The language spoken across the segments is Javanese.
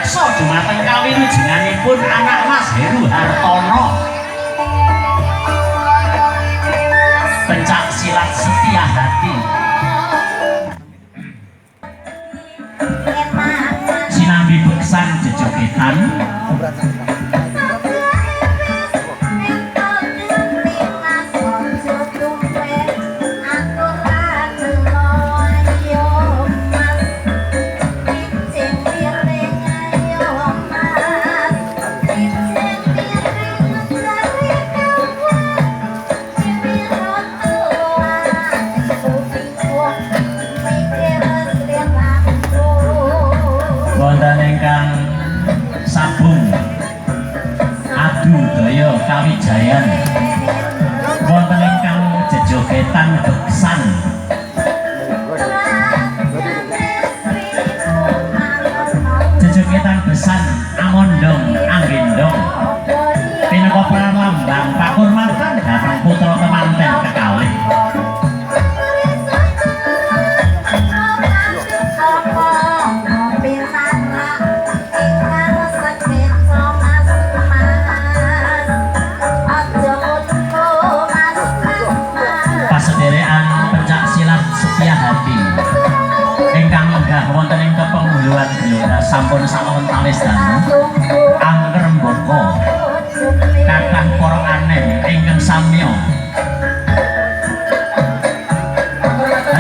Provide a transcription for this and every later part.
reksa dumateng kawilujenganipun anak Mas Heru Hartono. Pencak silat setia hati. Sinambi beksan jejogetan. Sabung adu daya kawijayan wonten ingkang jejogetan beksan jejogetan besan amondong anggendong pinaka pralambang pakurmatan dhateng putra kemanten kekalih. Wonten ing kepenguluhan Blora sampun sawetawis dangu Angrembaka kathah para aneh ingkang samya.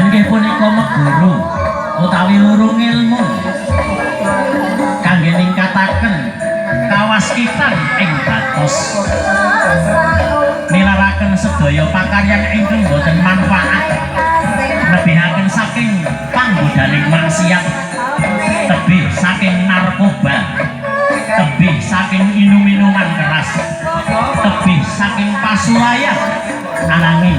Inggih punika meguru utawi lurung ilmu kangge ningkataken kawaskitan ing batos nilaraken sedaya pakaryan ingkang boten manfaat nebihaken saking panggodaning maksiat, tebih saking narkoba, tebih saking inum-inuman keras, tebih saking pasulayan ananging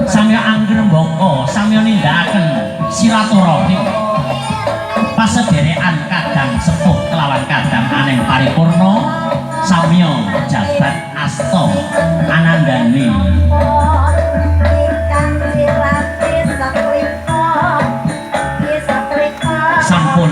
samya Angrembaka samya nindakaken silaturahmi pasederekan kadang sepuh kelawan kadang aneng paripurna samya jabat asta anandani sampun